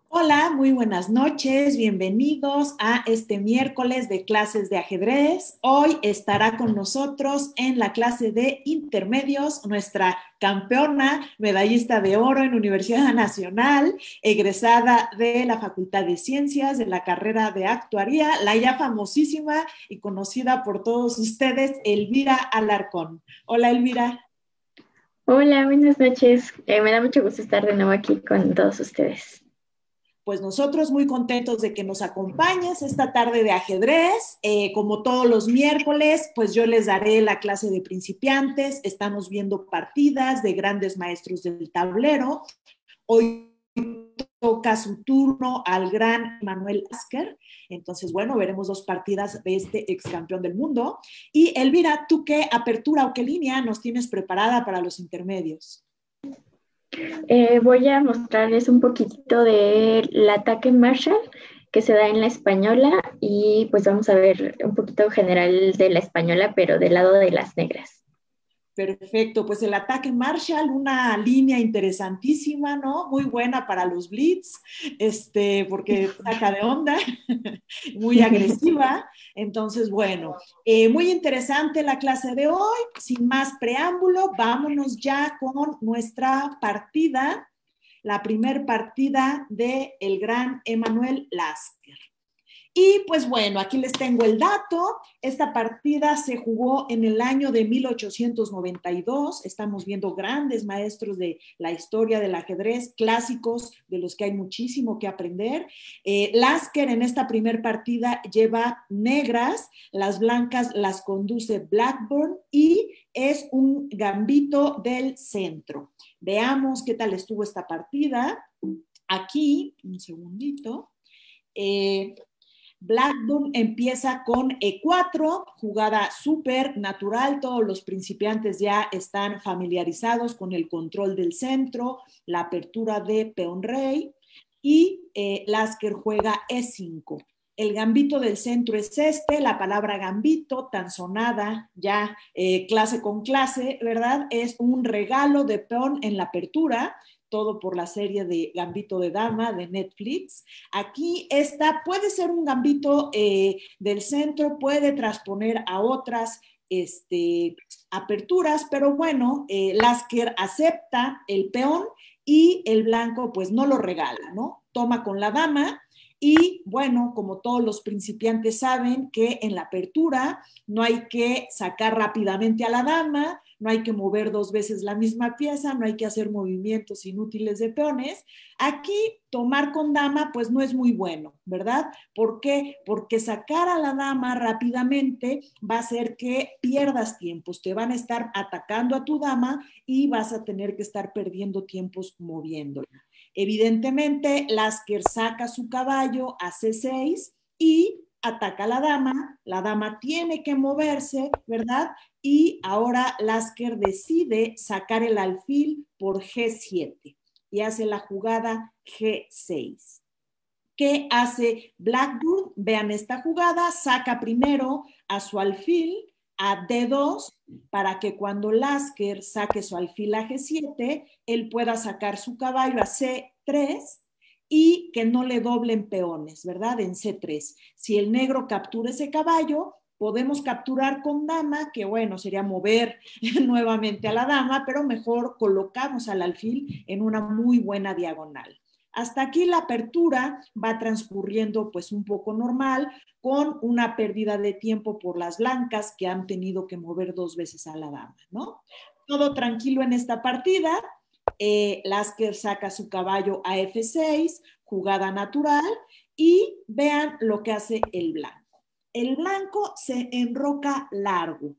Hola, muy buenas noches, bienvenidos a este miércoles de clases de ajedrez. Hoy estará con nosotros en la clase de intermedios nuestra campeona, medallista de oro en Universidad Nacional, egresada de la Facultad de Ciencias de la carrera de Actuaría, la ya famosísima y conocida por todos ustedes, Elvira Alarcón. Hola, Elvira. Hola, buenas noches. Me da mucho gusto estar de nuevo aquí con todos ustedes. Pues nosotros muy contentos de que nos acompañes esta tarde de ajedrez. Como todos los miércoles, pues yo les daré la clase de principiantes. Estamos viendo partidas de grandes maestros del tablero. Hoy toca su turno al gran Manuel Lasker. Entonces, bueno, veremos dos partidas de este ex campeón del mundo. Y Elvira, ¿tú qué apertura o qué línea nos tienes preparada para los intermedios? Voy a mostrarles un poquito del ataque Marshall que se da en la española y pues vamos a ver un poquito general de la española, pero del lado de las negras. Perfecto, pues el ataque Marshall, una línea interesantísima, ¿no? Muy buena para los blitz, porque saca de onda, muy agresiva. Entonces, bueno, muy interesante la clase de hoy. Sin más preámbulo, vámonos ya con nuestra partida, la primer partida de el gran Emanuel Lasker. Y pues bueno, aquí les tengo el dato. Esta partida se jugó en el año de 1892. Estamos viendo grandes maestros de la historia del ajedrez, clásicos de los que hay muchísimo que aprender. Lasker en esta primer partida lleva negras, las blancas las conduce Blackburn y es un gambito del centro. Veamos qué tal estuvo esta partida. Aquí, un segundito. Blackburn empieza con E4, jugada súper natural, todos los principiantes ya están familiarizados con el control del centro, la apertura de peón rey y Lasker juega E5. El gambito del centro es este, la palabra gambito, tan sonada ya clase con clase, ¿verdad? Es un regalo de peón en la apertura, todo por la serie de Gambito de Dama de Netflix. Aquí esta puede ser un gambito del centro, puede transponer a otras aperturas, pero bueno, Lasker acepta el peón y el blanco pues no lo regala, ¿no? Toma con la dama y bueno, como todos los principiantes saben que en la apertura no hay que sacar rápidamente a la dama, no hay que mover dos veces la misma pieza, no hay que hacer movimientos inútiles de peones. Aquí tomar con dama pues no es muy bueno, ¿verdad? ¿Por qué? Porque sacar a la dama rápidamente va a hacer que pierdas tiempos, te van a estar atacando a tu dama y vas a tener que estar perdiendo tiempos moviéndola. Evidentemente, Lasker saca su caballo a C6 y ataca a la dama tiene que moverse, ¿verdad? Y ahora Lasker decide sacar el alfil por G7 y hace la jugada G6. ¿Qué hace Blackburn? Vean esta jugada, saca primero a su alfil a D2 para que cuando Lasker saque su alfil a G7, él pueda sacar su caballo a C3 y que no le doblen peones, ¿verdad? En C3. Si el negro captura ese caballo, podemos capturar con dama, que bueno, sería mover nuevamente a la dama, pero mejor colocamos al alfil en una muy buena diagonal. Hasta aquí la apertura va transcurriendo pues un poco normal, con una pérdida de tiempo por las blancas que han tenido que mover dos veces a la dama, ¿no? Todo tranquilo en esta partida. Lasker saca su caballo a F6, jugada natural, y vean lo que hace el blanco. El blanco se enroca largo.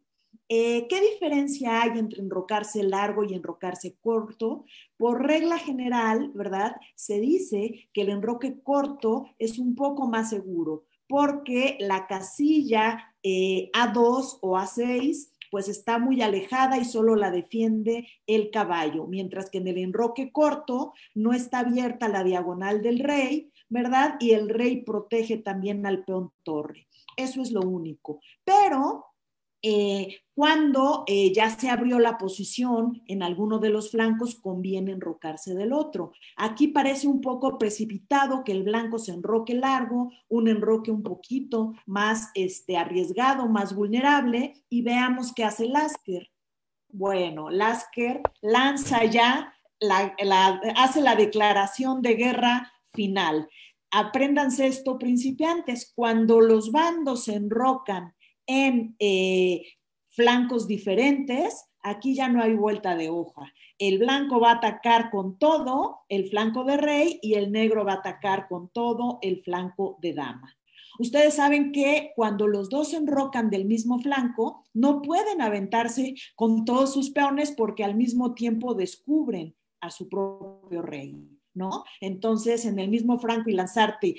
¿Qué diferencia hay entre enrocarse largo y enrocarse corto? Por regla general, ¿verdad? Se dice que el enroque corto es un poco más seguro porque la casilla A2 o A6 pues está muy alejada y solo la defiende el caballo, mientras que en el enroque corto no está abierta la diagonal del rey, ¿verdad? Y el rey protege también al peón torre. Eso es lo único. Pero Cuando ya se abrió la posición en alguno de los flancos, conviene enrocarse del otro. Aquí parece un poco precipitado que el blanco se enroque largo, un enroque un poquito más arriesgado, más vulnerable, y veamos qué hace Lasker. Bueno, Lasker lanza ya, hace la declaración de guerra final. Apréndanse esto, principiantes, cuando los bandos se enrocan en flancos diferentes, aquí ya no hay vuelta de hoja. El blanco va a atacar con todo el flanco de rey y el negro va a atacar con todo el flanco de dama. Ustedes saben que cuando los dos se enrocan del mismo flanco, no pueden aventarse con todos sus peones porque al mismo tiempo descubren a su propio rey, ¿no? Entonces, en el mismo flanco y lanzarte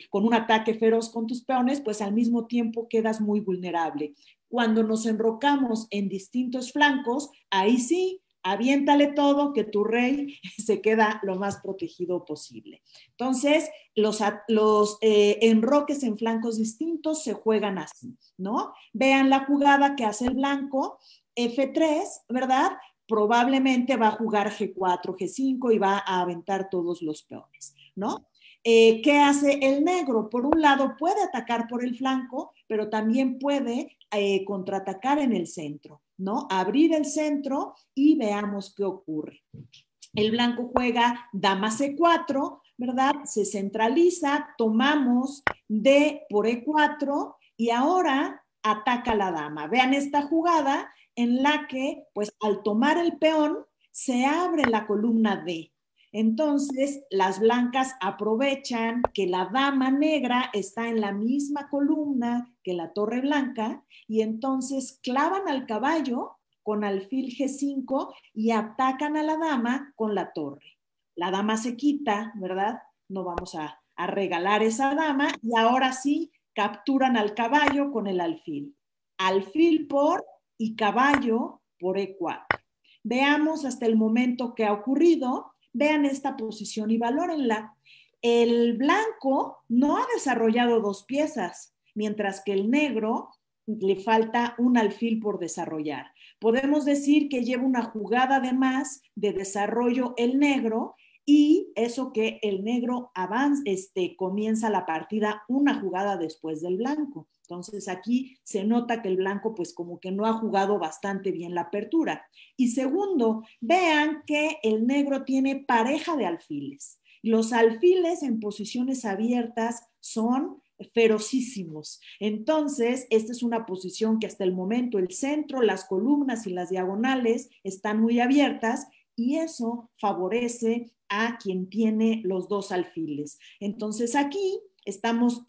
con un ataque feroz con tus peones, pues al mismo tiempo quedas muy vulnerable. Cuando nos enrocamos en distintos flancos, ahí sí, aviéntale todo, que tu rey se queda lo más protegido posible. Entonces, los enroques en flancos distintos se juegan así, ¿no? Vean la jugada que hace el blanco, F3, ¿verdad? Probablemente va a jugar G4, G5 y va a aventar todos los peones, ¿no? ¿Qué hace el negro? Por un lado puede atacar por el flanco, pero también puede contraatacar en el centro, ¿no? Abrir el centro y veamos qué ocurre. El blanco juega dama C4, ¿verdad? Se centraliza, tomamos D por E4 y ahora ataca la dama. Vean esta jugada en la que, pues al tomar el peón, se abre la columna D. Entonces, las blancas aprovechan que la dama negra está en la misma columna que la torre blanca y entonces clavan al caballo con alfil G5 y atacan a la dama con la torre. La dama se quita, ¿verdad? No vamos a regalar esa dama y ahora sí capturan al caballo con el alfil. Alfil por y caballo por E4. Veamos hasta el momento que ha ocurrido. Vean esta posición y valórenla. El blanco no ha desarrollado dos piezas, mientras que el negro le falta un alfil por desarrollar. Podemos decir que lleva una jugada de más de desarrollo el negro y eso que el negro comienza la partida una jugada después del blanco. Entonces aquí se nota que el blanco pues como que no ha jugado bastante bien la apertura. Y segundo, vean que el negro tiene pareja de alfiles. Los alfiles en posiciones abiertas son ferocísimos. Entonces, esta es una posición que hasta el momento el centro, las columnas y las diagonales están muy abiertas y eso favorece a quien tiene los dos alfiles. Entonces, aquí estamos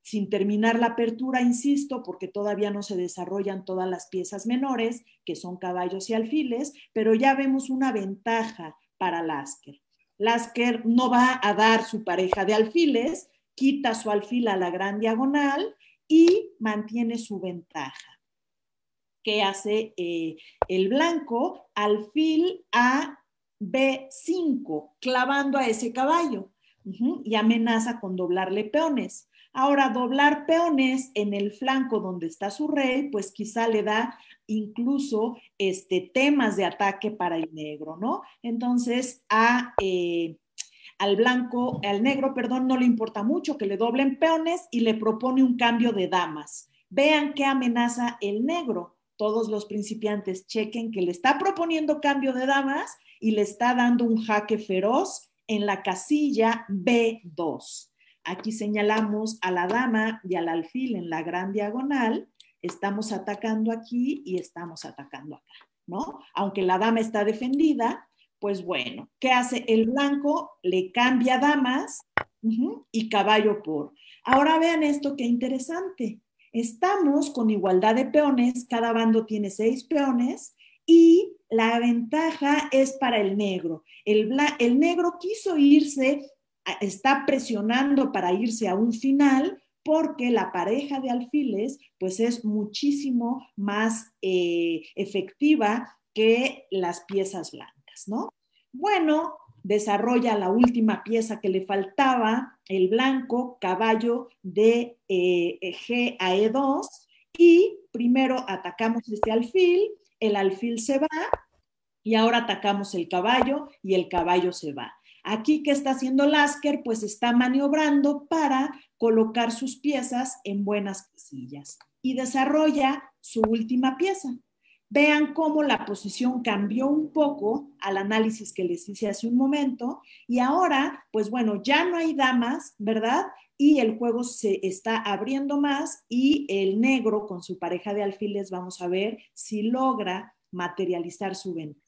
sin terminar la apertura, insisto, porque todavía no se desarrollan todas las piezas menores, que son caballos y alfiles, pero ya vemos una ventaja para Lasker. Lasker no va a dar su pareja de alfiles, quita su alfil a la gran diagonal y mantiene su ventaja. ¿Qué hace el blanco? Alfil a B5, clavando a ese caballo y amenaza con doblarle peones. Ahora, doblar peones en el flanco donde está su rey, pues quizá le da incluso temas de ataque para el negro, ¿no? Entonces, al negro, perdón, no le importa mucho que le doblen peones y le propone un cambio de damas. Vean qué amenaza el negro. Todos los principiantes chequen que le está proponiendo cambio de damas y le está dando un jaque feroz en la casilla B2. Aquí señalamos a la dama y al alfil en la gran diagonal. Estamos atacando aquí y estamos atacando acá, ¿no? Aunque la dama está defendida, pues bueno, ¿qué hace el blanco? Le cambia damas y caballo por. Ahora vean esto, qué interesante. Estamos con igualdad de peones, cada bando tiene 6 peones y la ventaja es para el negro. El negro quiso irse, está presionando para irse a un final porque la pareja de alfiles pues es muchísimo más efectiva que las piezas blancas, ¿no? Bueno, desarrolla la última pieza que le faltaba, el blanco, caballo de G a E2, Y primero atacamos este alfil, el alfil se va y ahora atacamos el caballo y el caballo se va. Aquí, ¿qué está haciendo Lasker? Pues está maniobrando para colocar sus piezas en buenas casillas y desarrolla su última pieza. Vean cómo la posición cambió un poco al análisis que les hice hace un momento y ahora, pues bueno, ya no hay damas, ¿verdad? Y el juego se está abriendo más y el negro con su pareja de alfiles vamos a ver si logra materializar su ventaja.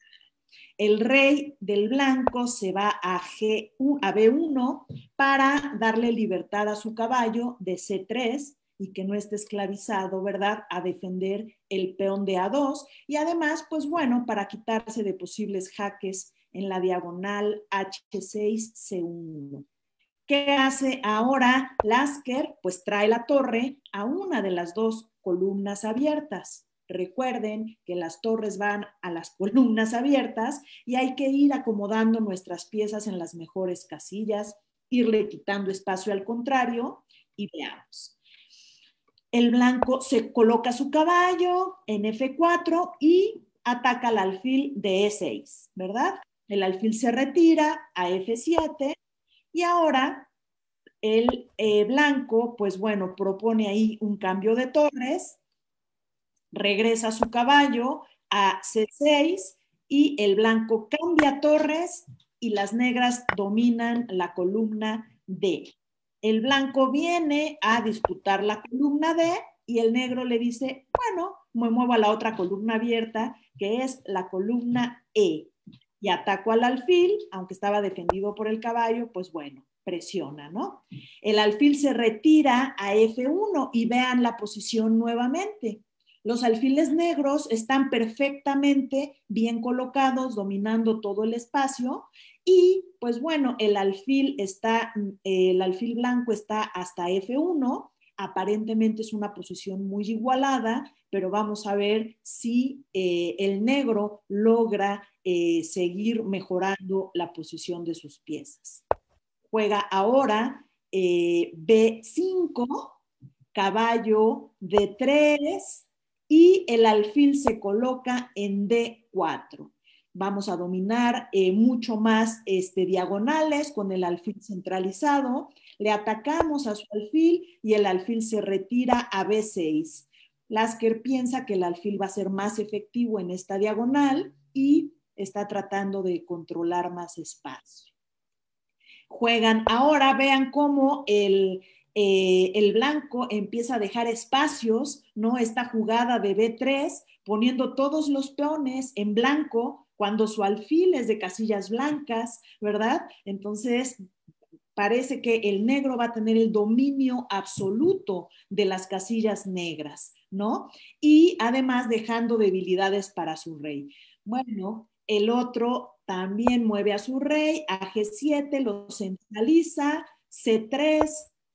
El rey del blanco se va a B1 para darle libertad a su caballo de C3 y que no esté esclavizado, ¿verdad? A defender el peón de A2 y además, pues bueno, para quitarse de posibles jaques en la diagonal H6, C1. ¿Qué hace ahora Lasker? Pues trae la torre a una de las dos columnas abiertas. Recuerden que las torres van a las columnas abiertas y hay que ir acomodando nuestras piezas en las mejores casillas, irle quitando espacio al contrario y veamos. El blanco se coloca su caballo en F4 y ataca al alfil de E6, ¿verdad? El alfil se retira a F7 y ahora el blanco, pues bueno, propone ahí un cambio de torres, regresa su caballo a C6 y el blanco cambia torres y las negras dominan la columna D. El blanco viene a disputar la columna D y el negro le dice, bueno, me muevo a la otra columna abierta, que es la columna E. Y ataco al alfil, aunque estaba defendido por el caballo, pues bueno, presiona, ¿no? El alfil se retira a F1 y vean la posición nuevamente. Los alfiles negros están perfectamente bien colocados, dominando todo el espacio y pues bueno, el alfil blanco está hasta F1, aparentemente es una posición muy igualada, pero vamos a ver si el negro logra seguir mejorando la posición de sus piezas. Juega ahora B5, caballo D3 y el alfil se coloca en D4. Vamos a dominar mucho más diagonales con el alfil centralizado. Le atacamos a su alfil y el alfil se retira a B6. Lasker piensa que el alfil va a ser más efectivo en esta diagonal y está tratando de controlar más espacio. Juegan ahora, vean cómo el blanco empieza a dejar espacios, ¿no? Esta jugada de B3, poniendo todos los peones en blanco cuando su alfil es de casillas blancas, ¿verdad? Entonces, parece que el negro va a tener el dominio absoluto de las casillas negras, ¿no? Y además dejando debilidades para su rey. Bueno, el otro también mueve a su rey, a G7, lo centraliza, C3,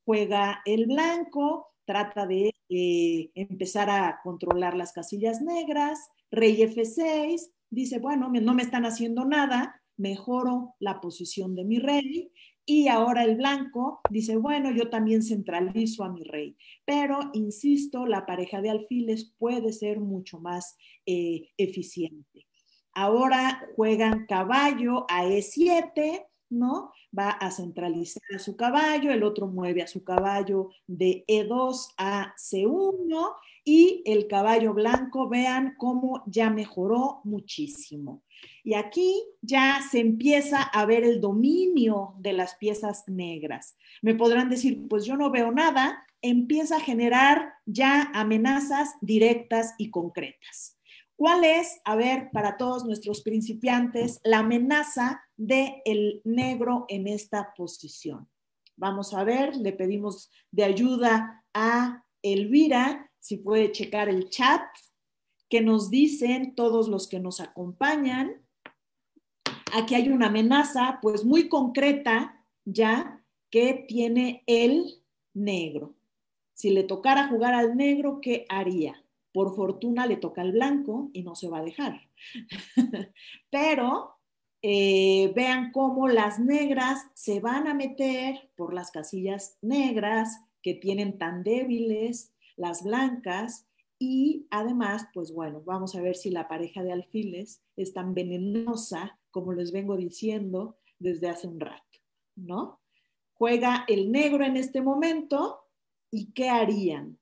juega el blanco, trata de empezar a controlar las casillas negras, rey F6, dice, bueno, no me están haciendo nada, mejoro la posición de mi rey, y ahora el blanco dice, bueno, yo también centralizo a mi rey, pero insisto, la pareja de alfiles puede ser mucho más eficiente. Ahora juegan caballo a E7, ¿no? Va a centralizar a su caballo, el otro mueve a su caballo de E2 a C1 y el caballo blanco, vean cómo ya mejoró muchísimo. Y aquí ya se empieza a ver el dominio de las piezas negras. Me podrán decir, pues yo no veo nada, empieza a generar ya amenazas directas y concretas. ¿Cuál es, a ver, para todos nuestros principiantes, la amenaza del negro en esta posición? Vamos a ver, le pedimos de ayuda a Elvira, si puede checar el chat, que nos dicen todos los que nos acompañan. Aquí hay una amenaza, pues muy concreta, ya, que tiene el negro. Si le tocara jugar al negro, ¿qué haría? Por fortuna le toca al blanco y no se va a dejar. Pero vean cómo las negras se van a meter por las casillas negras que tienen tan débiles las blancas Y además, pues bueno, vamos a ver si la pareja de alfiles es tan venenosa como les vengo diciendo desde hace un rato, ¿no? Juega el negro en este momento y ¿qué harían?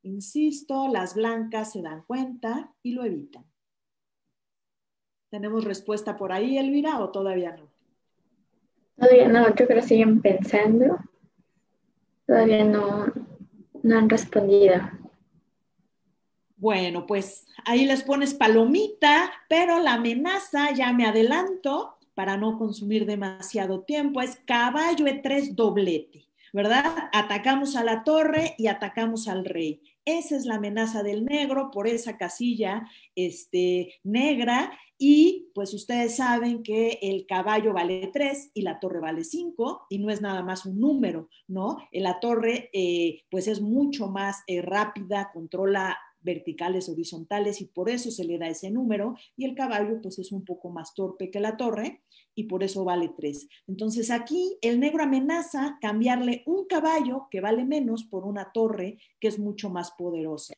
Insisto, las blancas se dan cuenta y lo evitan. ¿Tenemos respuesta por ahí, Elvira, o todavía no? Todavía no, yo creo que siguen pensando. Todavía no han respondido. Bueno, pues ahí les pones palomita, pero la amenaza, ya me adelanto, para no consumir demasiado tiempo, es caballo E3 doblete, ¿verdad? Atacamos a la torre y atacamos al rey. Esa es la amenaza del negro por esa casilla negra y pues ustedes saben que el caballo vale 3 y la torre vale 5 y no es nada más un número, ¿no? La torre pues es mucho más rápida, controla verticales, horizontales y por eso se le da ese número y el caballo pues es un poco más torpe que la torre y por eso vale 3. Entonces aquí el negro amenaza cambiarle un caballo que vale menos por una torre que es mucho más poderosa.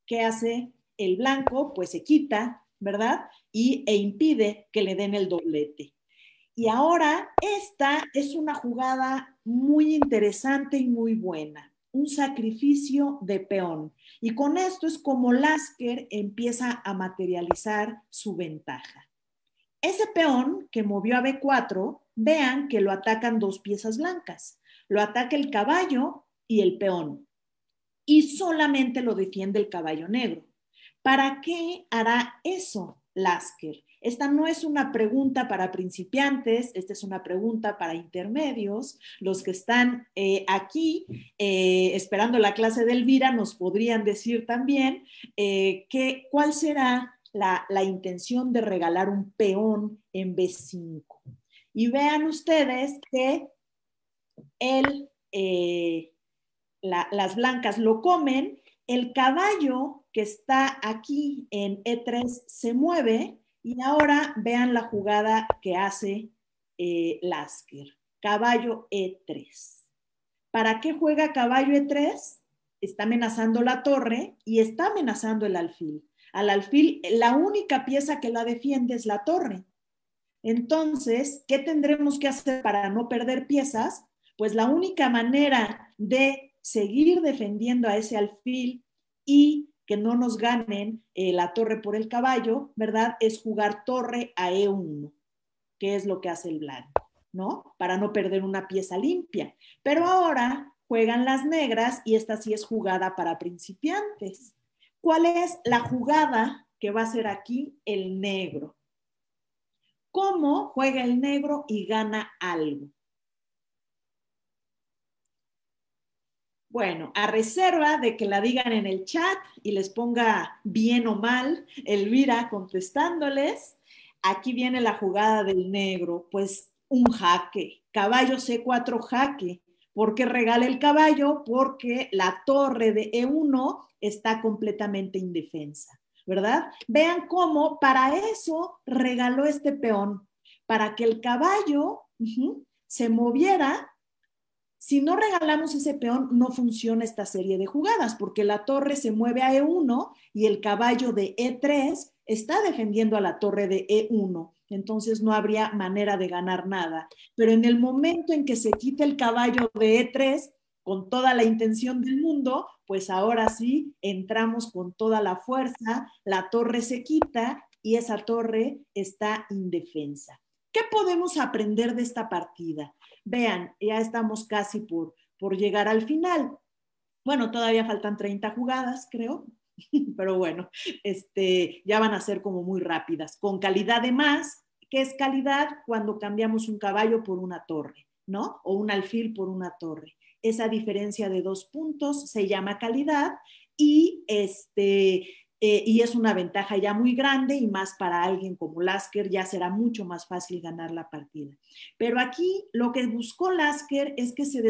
¿Qué hace el blanco? Pues se quita, ¿verdad? E impide que le den el doblete. Y ahora esta es una jugada muy interesante y muy buena, un sacrificio de peón. Y con esto es como Lasker empieza a materializar su ventaja. Ese peón que movió a B4, vean que lo atacan dos piezas blancas. Lo ataca el caballo y el peón. Y solamente lo defiende el caballo negro. ¿Para qué hará eso Lasker? Esta no es una pregunta para principiantes, esta es una pregunta para intermedios. Los que están aquí esperando la clase de Elvira nos podrían decir también cuál será la intención de regalar un peón en B5. Y vean ustedes que las blancas lo comen, el caballo que está aquí en E3 se mueve y ahora vean la jugada que hace Lasker. Caballo E3. ¿Para qué juega caballo E3? Está amenazando la torre y está amenazando el alfil. Al alfil, la única pieza que la defiende es la torre. Entonces, ¿qué tendremos que hacer para no perder piezas? Pues la única manera de seguir defendiendo a ese alfil y que no nos ganen la torre por el caballo, ¿verdad? Es jugar torre a E1, que es lo que hace el blanco, ¿no? Para no perder una pieza limpia. Pero ahora juegan las negras y esta sí es jugada para principiantes. ¿Cuál es la jugada que va a hacer aquí el negro? ¿Cómo juega el negro y gana algo? Bueno, a reserva de que la digan en el chat y les ponga bien o mal, Elvira contestándoles, aquí viene la jugada del negro, pues un jaque, caballo C4 jaque. ¿Por qué regala el caballo? Porque la torre de E1 está completamente indefensa, ¿verdad? Vean cómo para eso regaló este peón, para que el caballo se moviera. Si no regalamos ese peón, no funciona esta serie de jugadas, porque la torre se mueve a E1 y el caballo de E3 está defendiendo a la torre de E1. Entonces no habría manera de ganar nada. Pero en el momento en que se quita el caballo de E3, con toda la intención del mundo, pues ahora sí entramos con toda la fuerza, la torre se quita y esa torre está indefensa. ¿Qué podemos aprender de esta partida? Vean, ya estamos casi por llegar al final. Bueno, todavía faltan 30 jugadas, creo, pero bueno, ya van a ser como muy rápidas, con calidad de más. ¿Qué es calidad? Cuando cambiamos un caballo por una torre, ¿no? O un alfil por una torre. Esa diferencia de 2 puntos se llama calidad y y es una ventaja ya muy grande y más para alguien como Lasker ya será mucho más fácil ganar la partida. Pero aquí lo que buscó Lasker es que se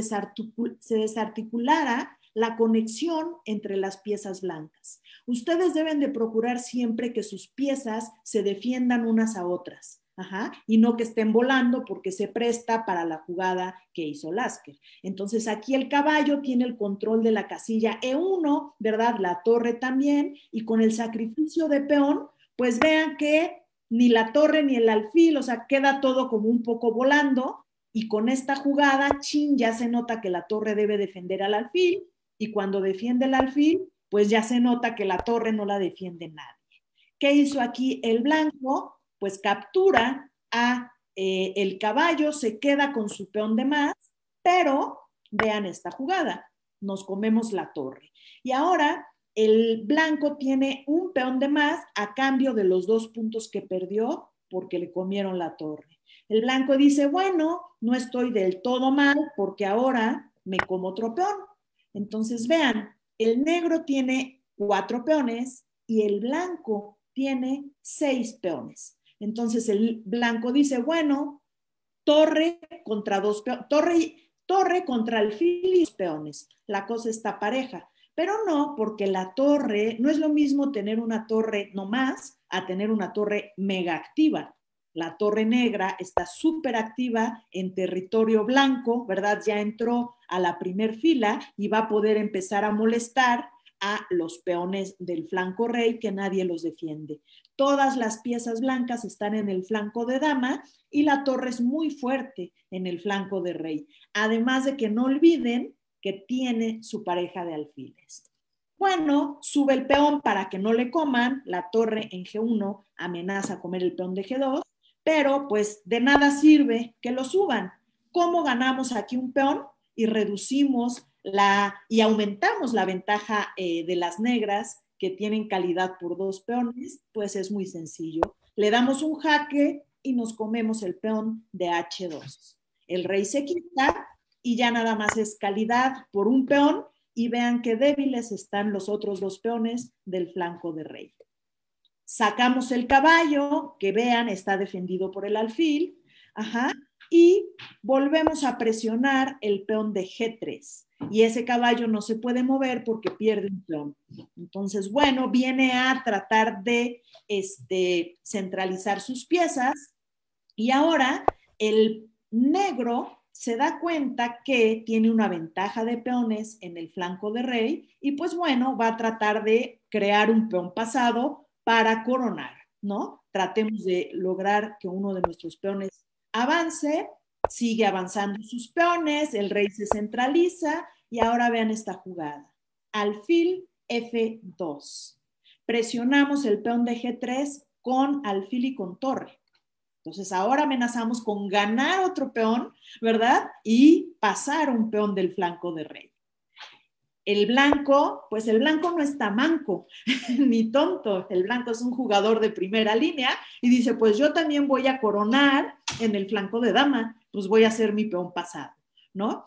desarticulara la conexión entre las piezas blancas. Ustedes deben de procurar siempre que sus piezas se defiendan unas a otras. Ajá, y no que estén volando porque se presta para la jugada que hizo Lasker. Entonces aquí el caballo tiene el control de la casilla E1, ¿verdad? La torre también, y con el sacrificio de peón, pues vean que ni la torre ni el alfil, o sea, queda todo como un poco volando, y con esta jugada, chin, ya se nota que la torre debe defender al alfil, y cuando defiende el alfil, pues ya se nota que la torre no la defiende nadie. ¿Qué hizo aquí el blanco? Pues captura a el caballo, se queda con su peón de más, pero vean esta jugada, nos comemos la torre. Y ahora el blanco tiene un peón de más a cambio de los 2 puntos que perdió porque le comieron la torre. El blanco dice, bueno, no estoy del todo mal porque ahora me como otro peón. Entonces vean, el negro tiene 4 peones y el blanco tiene 6 peones. Entonces el blanco dice, bueno, torre contra 2 peones, torre contra alfil y 2 peones. La cosa está pareja. Pero no, porque la torre, no es lo mismo tener una torre nomás a tener una torre mega activa. La torre negra está súper activa en territorio blanco, ¿verdad? Ya entró a la primer fila y va a poder empezar a molestar a los peones del flanco rey que nadie los defiende. Todas las piezas blancas están en el flanco de dama y la torre es muy fuerte en el flanco de rey. Además de que no olviden que tiene su pareja de alfiles. Bueno, sube el peón para que no le coman, la torre en G1 amenaza comer el peón de G2, pero pues de nada sirve que lo suban. ¿Cómo ganamos aquí un peón y reducimos y aumentamos la ventaja de las negras que tienen calidad por 2 peones? Pues es muy sencillo. Le damos un jaque y nos comemos el peón de H2. El rey se quita y ya nada más es calidad por un peón y vean qué débiles están los otros 2 peones del flanco de rey. Sacamos el caballo, que vean está defendido por el alfil, ajá, y volvemos a presionar el peón de G3 y ese caballo no se puede mover porque pierde un peón. Entonces, bueno, viene a tratar de centralizar sus piezas y ahora el negro se da cuenta que tiene una ventaja de peones en el flanco de rey y pues bueno, va a tratar de crear un peón pasado para coronar, ¿no? Tratemos de lograr que uno de nuestros peones avance, sigue avanzando sus peones, el rey se centraliza y ahora vean esta jugada. Alfil F2. Presionamos el peón de G3 con alfil y con torre. Entonces ahora amenazamos con ganar otro peón, ¿verdad? Y pasar un peón del flanco de rey. El blanco, pues el blanco no está manco, ni tonto. El blanco es un jugador de primera línea y dice, pues yo también voy a coronar en el flanco de dama, pues voy a hacer mi peón pasado, ¿no?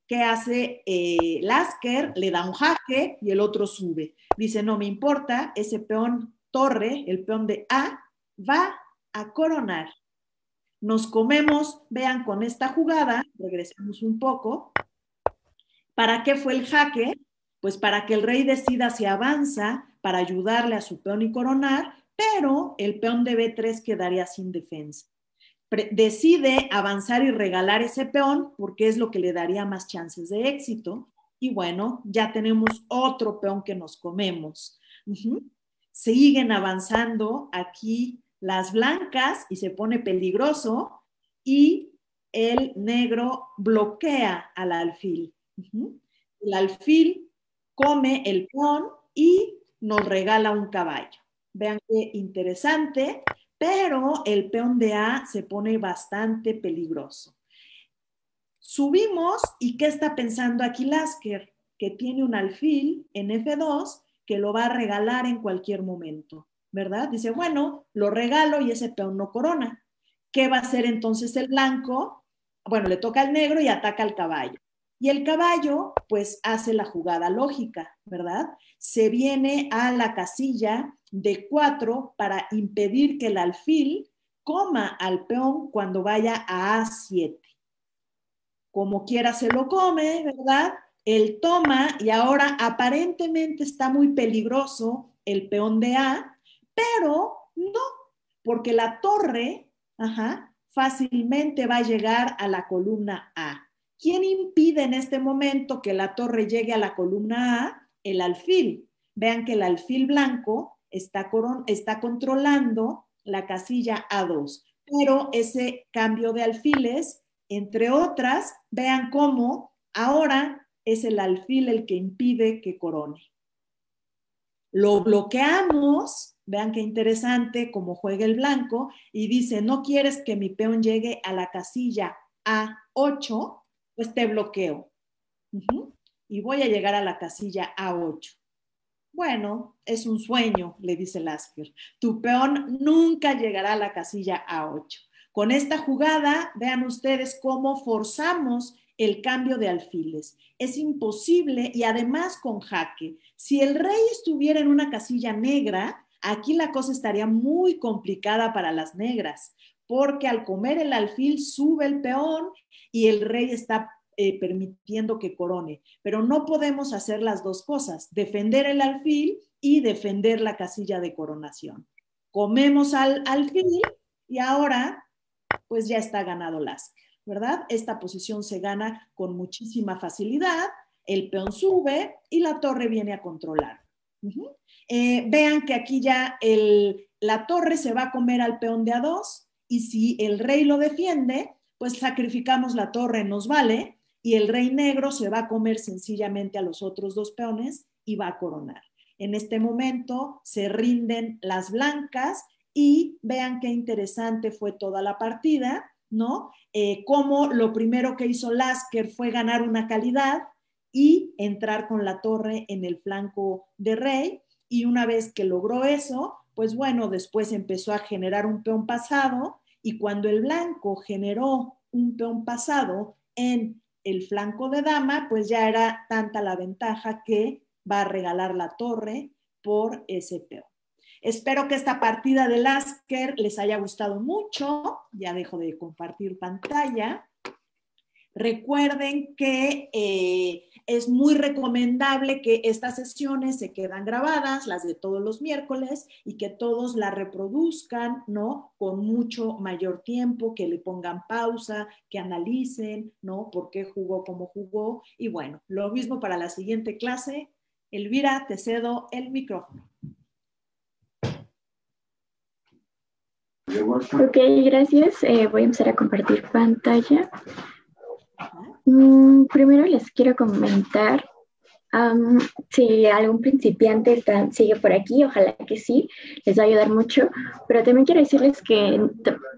¿Qué hace Lasker? Le da un jaque y el otro sube. Dice, no me importa, ese peón torre, el peón de A, va a coronar. Nos comemos, vean con esta jugada, regresamos un poco. ¿Para qué fue el jaque? Pues para que el rey decida si avanza para ayudarle a su peón y coronar, pero el peón de B3 quedaría sin defensa. Decide avanzar y regalar ese peón porque es lo que le daría más chances de éxito. Y bueno, ya tenemos otro peón que nos comemos. Siguen avanzando aquí las blancas y se pone peligroso y el negro bloquea al alfil. El alfil come el peón y nos regala un caballo. Vean qué interesante, pero el peón de A se pone bastante peligroso. Subimos y ¿qué está pensando aquí Lasker? Que tiene un alfil en F2 que lo va a regalar en cualquier momento, ¿verdad? Dice, bueno, lo regalo y ese peón no corona. ¿Qué va a hacer entonces el blanco? Bueno, le toca al negro y ataca al caballo. Y el caballo, pues, hace la jugada lógica, ¿verdad? Se viene a la casilla de 4 para impedir que el alfil coma al peón cuando vaya a A7. Como quiera se lo come, ¿verdad? Él toma y ahora aparentemente está muy peligroso el peón de A, pero no, porque la torre ajá, fácilmente va a llegar a la columna A. ¿Quién impide en este momento que la torre llegue a la columna A? El alfil. Vean que el alfil blanco está controlando la casilla A2, pero ese cambio de alfiles, entre otras, vean cómo ahora es el alfil el que impide que corone. Lo bloqueamos, vean qué interesante cómo juega el blanco, y dice, no quieres que mi peón llegue a la casilla A8, pues te bloqueo. Y voy a llegar a la casilla A8. Bueno, es un sueño, le dice Lasker. Tu peón nunca llegará a la casilla A8. Con esta jugada, vean ustedes cómo forzamos el cambio de alfiles. Es imposible y además con jaque. Si el rey estuviera en una casilla negra, aquí la cosa estaría muy complicada para las negras, porque al comer el alfil sube el peón y el rey está permitiendo que corone. Pero no podemos hacer las dos cosas, defender el alfil y defender la casilla de coronación. Comemos al alfil y ahora pues ya está ganado Lasker, ¿verdad? Esta posición se gana con muchísima facilidad, el peón sube y la torre viene a controlar. Vean que aquí ya la torre se va a comer al peón de A2 y si el rey lo defiende, pues sacrificamos la torre, nos vale, y el rey negro se va a comer sencillamente a los otros dos peones y va a coronar. En este momento se rinden las blancas y vean qué interesante fue toda la partida, ¿no? Cómo lo primero que hizo Lasker fue ganar una calidad y entrar con la torre en el flanco de rey, y una vez que logró eso, pues bueno, después empezó a generar un peón pasado, y cuando el blanco generó un peón pasado en el flanco de dama, pues ya era tanta la ventaja que va a regalar la torre por ese peón. Espero que esta partida de Lasker les haya gustado mucho. Ya dejo de compartir pantalla. Recuerden que es muy recomendable que estas sesiones se quedan grabadas, las de todos los miércoles, y que todos la reproduzcan, ¿no? Con mucho mayor tiempo, que le pongan pausa, que analicen, ¿no? ¿Por qué jugó como jugó? Y bueno, lo mismo para la siguiente clase. Elvira, te cedo el micrófono. Ok, gracias. Voy a empezar a compartir pantalla. Primero les quiero comentar si algún principiante sigue por aquí, ojalá que sí, les va a ayudar mucho, pero también quiero decirles que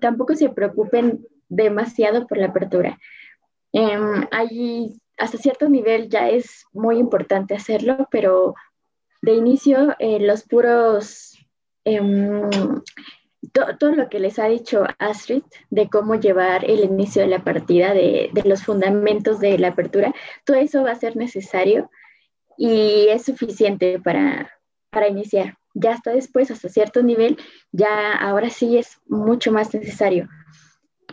tampoco se preocupen demasiado por la apertura. Hasta cierto nivel ya es muy importante hacerlo, pero de inicio los puros... todo lo que les ha dicho Astrid de cómo llevar el inicio de la partida, de los fundamentos de la apertura, todo eso va a ser necesario y es suficiente para iniciar. Ya hasta después, hasta cierto nivel, ya ahora sí es mucho más necesario.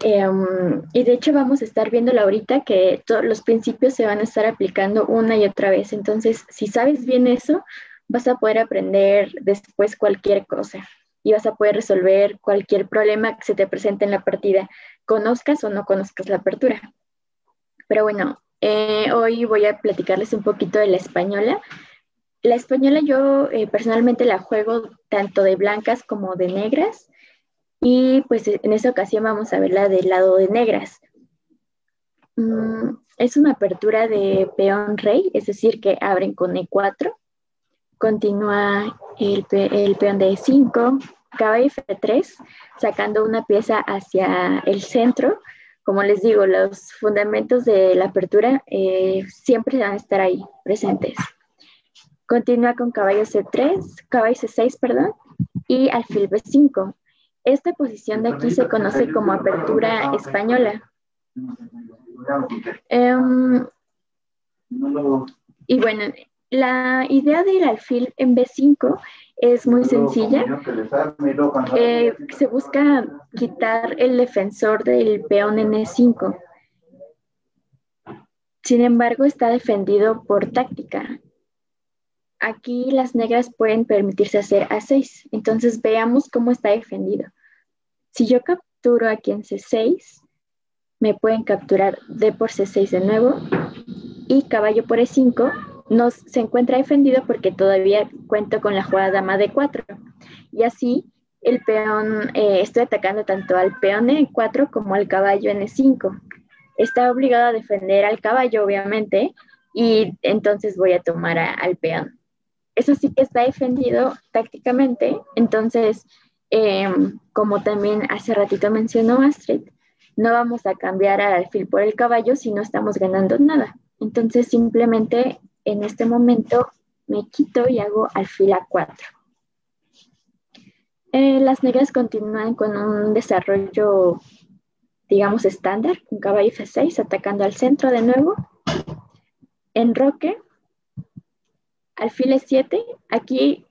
Y de hecho vamos a estar viéndolo ahorita que todos los principios se van a estar aplicando una y otra vez. Entonces, si sabes bien eso, vas a poder aprender después cualquier cosa y vas a poder resolver cualquier problema que se te presente en la partida, conozcas o no conozcas la apertura. Pero bueno, hoy voy a platicarles un poquito de la española. La española yo personalmente la juego tanto de blancas como de negras, y pues en esta ocasión vamos a verla del lado de negras. Es una apertura de peón rey, es decir, que abren con E4, continúa el peón de E5, caballo F3, sacando una pieza hacia el centro. Como les digo, los fundamentos de la apertura siempre van a estar ahí presentes. Continúa con caballo C3, caballo C6, perdón, y alfil B5. Esta posición de aquí se conoce como apertura española. Y bueno, la idea del alfil en B5 es muy sencilla. Se busca quitar el defensor del peón en E5. Sin embargo, está defendido por táctica. Aquí las negras pueden permitirse hacer A6. Entonces veamos cómo está defendido. Si yo capturo aquí en C6, me pueden capturar D por C6 de nuevo, y caballo por E5 se encuentra defendido porque todavía cuento con la jugada dama D4. Y así el peón, estoy atacando tanto al peón en E4 como al caballo en E5. Está obligado a defender al caballo, obviamente, y entonces voy a tomar al peón. Eso sí que está defendido tácticamente, entonces, como también hace ratito mencionó Astrid, no vamos a cambiar al alfil por el caballo si no estamos ganando nada. Entonces, simplemente en este momento me quito y hago alfil A4. Las negras continúan con un desarrollo, digamos, estándar, con caballo F6, atacando al centro de nuevo. Enroque, alfil E7. Aquí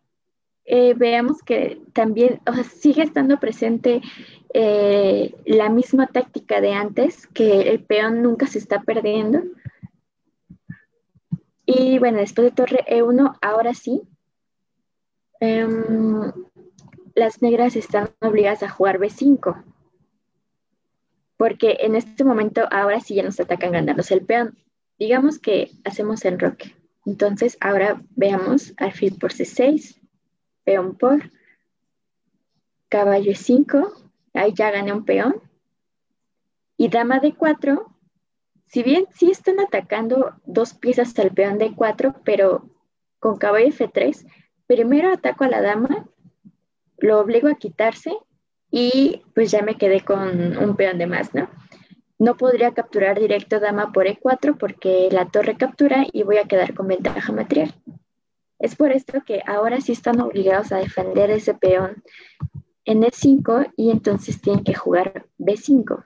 veamos que también, o sea, sigue estando presente la misma táctica de antes, que el peón nunca se está perdiendo. Y bueno, después de torre E1, ahora sí, las negras están obligadas a jugar B5, porque en este momento ahora sí ya nos atacan ganándose el peón. Digamos que hacemos enroque. Entonces ahora veamos alfil por C6, peón por caballo E5, ahí ya gané un peón. Y dama D4, si bien sí están atacando dos piezas al peón D4, pero con caballo F3, primero ataco a la dama, lo obligo a quitarse y pues ya me quedé con un peón de más, ¿no? No podría capturar directo dama por E4 porque la torre captura y voy a quedar con ventaja material. Es por esto que ahora sí están obligados a defender ese peón en E5 y entonces tienen que jugar B5.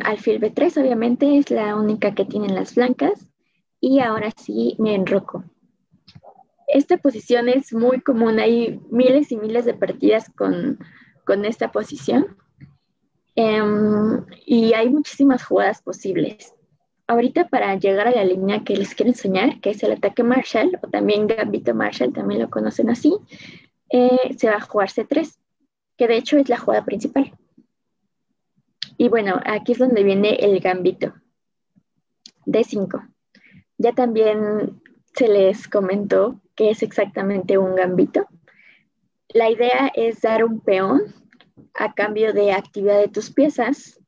Alfil B3 obviamente es la única que tienen las blancas y ahora sí me enroco. Esta posición es muy común, hay miles y miles de partidas con esta posición. Y hay muchísimas jugadas posibles. Ahorita para llegar a la línea que les quiero enseñar, que es el ataque Marshall, o también Gambito Marshall, también lo conocen así, se va a jugar C3, que de hecho es la jugada principal. Y bueno, aquí es donde viene el Gambito. D5. Ya también se les comentó qué es exactamente un Gambito. La idea es dar un peón a cambio de actividad de tus piezas.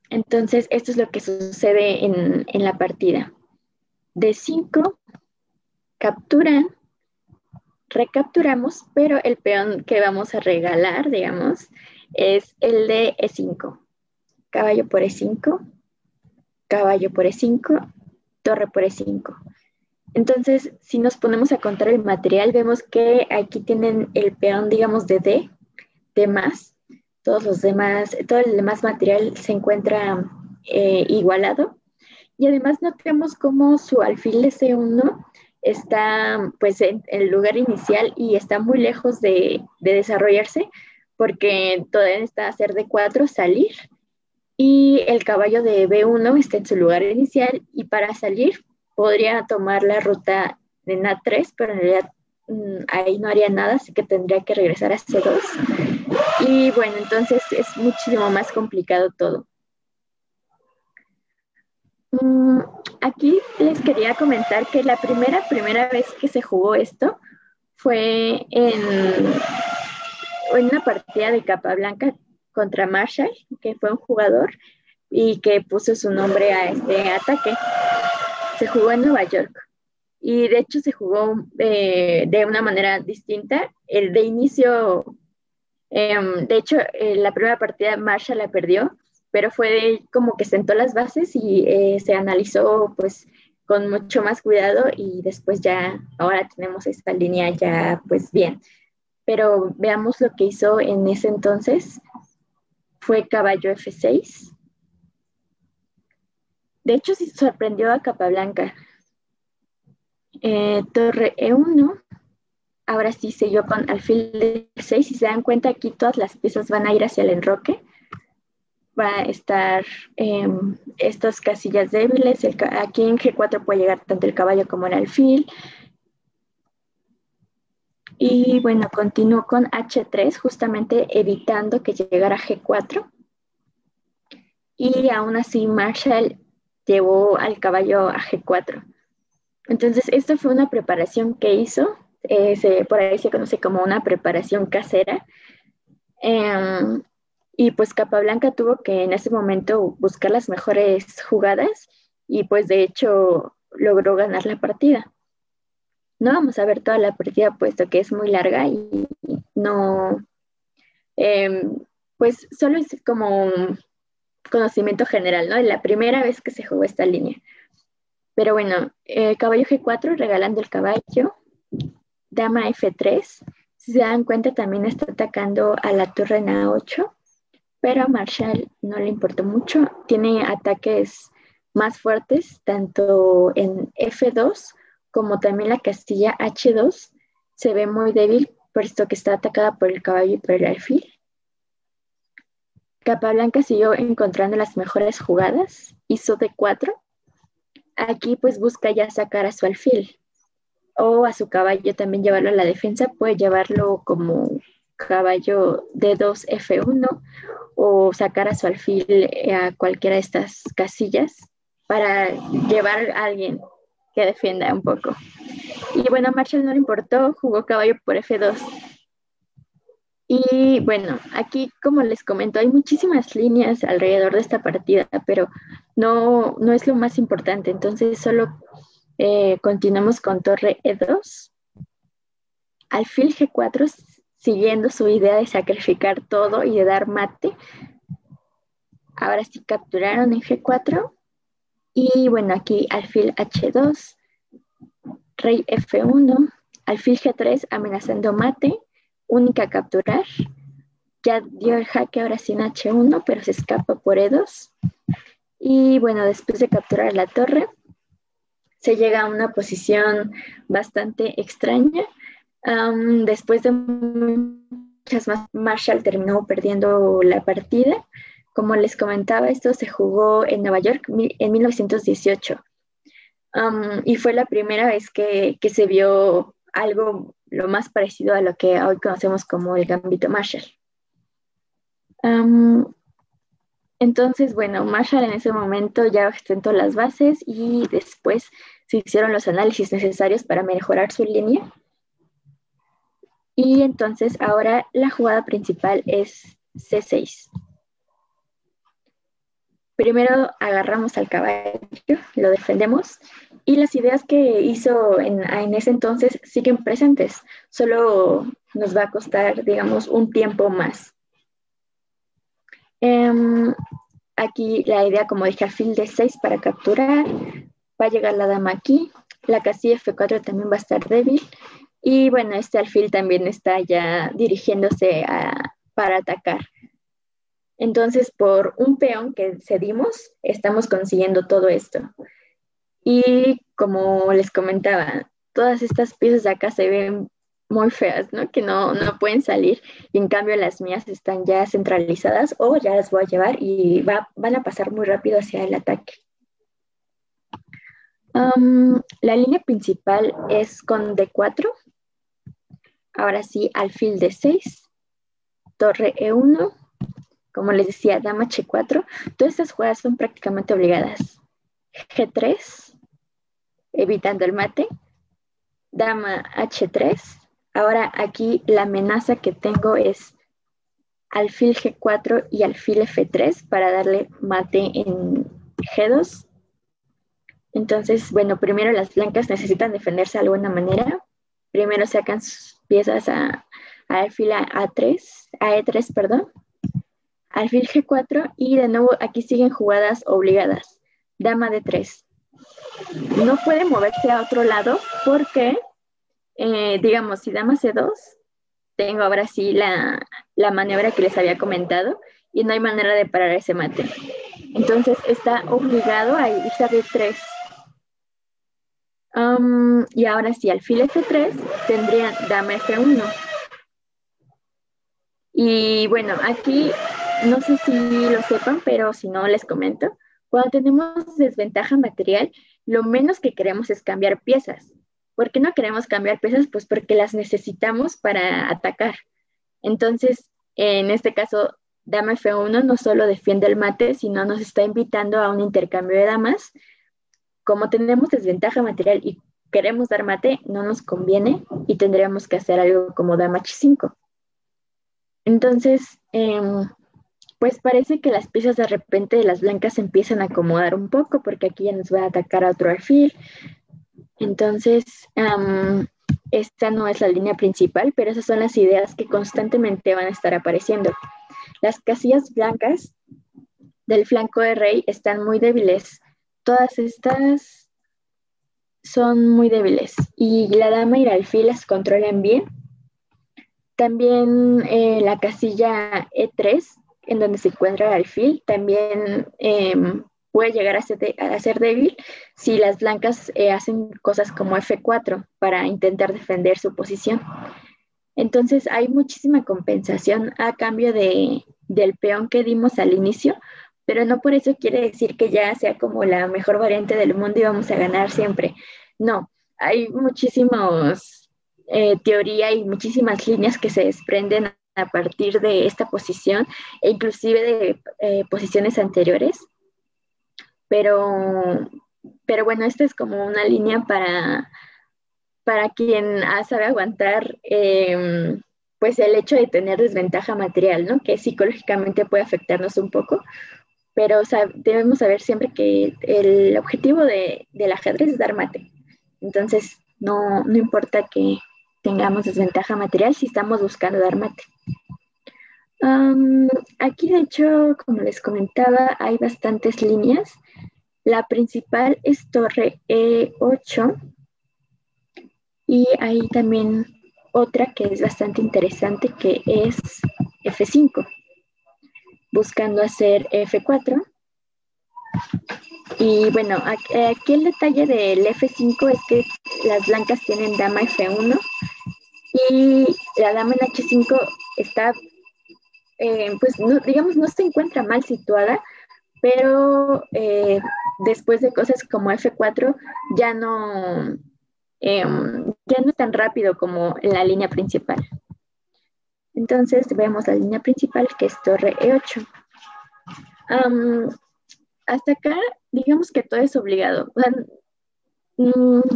Entonces, esto es lo que sucede en la partida. D5, capturan, recapturamos, pero el peón que vamos a regalar, digamos, es el de E5. Caballo por E5, caballo por E5, torre por E5. Entonces, si nos ponemos a contar el material, vemos que aquí tienen el peón, digamos, de D más. Todo el demás material se encuentra igualado. Y además notemos cómo su alfil de C1 está pues en el lugar inicial y está muy lejos de desarrollarse porque todavía necesita hacer D4, salir, y el caballo de B1 está en su lugar inicial y para salir podría tomar la ruta de Na3, pero en realidad ahí no haría nada, así que tendría que regresar a C2. Y bueno, entonces es muchísimo más complicado todo. Aquí les quería comentar que la primera vez que se jugó esto fue en una partida de Capablanca contra Marshall, que fue un jugador y que puso su nombre a este ataque. Se jugó en Nueva York y de hecho se jugó de una manera distinta. El de inicio, de hecho, la primera partida Marshall la perdió, pero fue como que sentó las bases y se analizó pues con mucho más cuidado y después ya, ahora tenemos esta línea ya pues bien. Pero veamos lo que hizo en ese entonces. Fue caballo F6. De hecho, sí sorprendió a Capablanca. Torre E1. Ahora sí siguió con alfil de 6. Si se dan cuenta, aquí todas las piezas van a ir hacia el enroque. Va a estar estas casillas débiles. Aquí en G4 puede llegar tanto el caballo como el alfil. Y bueno, continuó con H3, justamente evitando que llegara G4. Y aún así Marshall llevó al caballo a G4. Entonces, esta fue una preparación que hizo, por ahí se conoce como una preparación casera. Y pues Capablanca tuvo que en ese momento buscar las mejores jugadas y pues de hecho logró ganar la partida. No vamos a ver toda la partida puesto que es muy larga y no, pues solo es como un conocimiento general, ¿no? De la primera vez que se jugó esta línea. Pero bueno, caballo G4 regalando el caballo, dama F3. Si se dan cuenta también está atacando a la torre en A8, pero a Marshall no le importó mucho. Tiene ataques más fuertes tanto en F2 como también la castilla H2. Se ve muy débil puesto que está atacada por el caballo y por el alfil. Capablanca siguió encontrando las mejores jugadas, hizo D4. Aquí pues busca ya sacar a su alfil o a su caballo, también llevarlo a la defensa, puede llevarlo como caballo D2 F1 o sacar a su alfil a cualquiera de estas casillas para llevar a alguien que defienda un poco. Y bueno, a Marshall no le importó, jugó caballo por F2. Y bueno, aquí como les comento, hay muchísimas líneas alrededor de esta partida, pero no es lo más importante. Entonces solo continuamos con torre E2, alfil G4, siguiendo su idea de sacrificar todo y de dar mate. Ahora sí capturaron en G4. Y bueno, aquí alfil H2, rey F1, alfil G3 amenazando mate, única a capturar. Ya dio el jaque ahora sí en H1, pero se escapa por E2. Y bueno, después de capturar la torre, se llega a una posición bastante extraña. Después de muchas más, Marshall terminó perdiendo la partida. Como les comentaba, esto se jugó en Nueva York en 1918. Y fue la primera vez que se vio algo lo más parecido a lo que hoy conocemos como el Gambito Marshall. Entonces, bueno, Marshall en ese momento ya sentó las bases y después se hicieron los análisis necesarios para mejorar su línea. Y entonces ahora la jugada principal es C6. Primero agarramos al caballo, lo defendemos y las ideas que hizo en ese entonces siguen presentes. Solo nos va a costar, digamos, un tiempo más. Aquí la idea, como dije, alfil D6 para capturar. Va a llegar la dama aquí. La casilla F4 también va a estar débil. Y bueno, este alfil también está ya dirigiéndose para atacar. Entonces, por un peón que cedimos, estamos consiguiendo todo esto. Y como les comentaba, todas estas piezas de acá se ven muy feas, ¿no? Que no pueden salir. Y en cambio las mías están ya centralizadas o ya las voy a llevar y van a pasar muy rápido hacia el ataque. La línea principal es con D4. Ahora sí, alfil D6, torre E1. Como les decía, dama H4, todas estas jugadas son prácticamente obligadas. G3, evitando el mate. Dama H3. Ahora aquí la amenaza que tengo es alfil G4 y alfil F3 para darle mate en G2. Entonces, bueno, primero las blancas necesitan defenderse de alguna manera. Primero sacan sus piezas a alfil A3, a E3, perdón. Alfil G4 y de nuevo aquí siguen jugadas obligadas. Dama D3. No puede moverse a otro lado porque, digamos, si dama C2, tengo ahora sí la maniobra que les había comentado y no hay manera de parar ese mate. Entonces está obligado a irse a D3. Y ahora sí, alfil F3 tendrían dama F1. Y bueno, aquí no sé si lo sepan, pero si no les comento. Cuando tenemos desventaja material, lo menos que queremos es cambiar piezas. ¿Por qué no queremos cambiar piezas? Pues porque las necesitamos para atacar. Entonces, en este caso, dama F1 no solo defiende el mate, sino nos está invitando a un intercambio de damas. Como tenemos desventaja material y queremos dar mate, no nos conviene y tendríamos que hacer algo como dama H5. Entonces, pues parece que las piezas de repente de las blancas se empiezan a acomodar un poco porque aquí ya nos va a atacar a otro alfil. Entonces, esta no es la línea principal, pero esas son las ideas que constantemente van a estar apareciendo. Las casillas blancas del flanco de rey están muy débiles. Todas estas son muy débiles y la dama y el alfil las controlan bien. También la casilla E3, en donde se encuentra el alfil, también puede llegar a ser débil si las blancas hacen cosas como F4 para intentar defender su posición. Entonces hay muchísima compensación a cambio del peón que dimos al inicio, pero no por eso quiere decir que ya sea como la mejor variante del mundo y vamos a ganar siempre. No, hay muchísimos teoría y muchísimas líneas que se desprenden a partir de esta posición e inclusive de posiciones anteriores. Pero bueno, esta es como una línea para quien sabe aguantar pues el hecho de tener desventaja material, ¿no? Que psicológicamente puede afectarnos un poco, pero debemos saber siempre que el objetivo del ajedrez es dar mate. Entonces, no importa que tengamos desventaja material si estamos buscando dar mate. Aquí, de hecho, como les comentaba, hay bastantes líneas. La principal es torre E8 y hay también otra que es bastante interesante que es F5, buscando hacer F4. Y bueno, aquí el detalle del F5 es que las blancas tienen dama F1 y la dama en H5 está, pues no, digamos, no se encuentra mal situada, pero después de cosas como F4 ya no es tan rápido como en la línea principal. Entonces vemos la línea principal que es torre E8. Hasta acá, digamos que todo es obligado. O sea,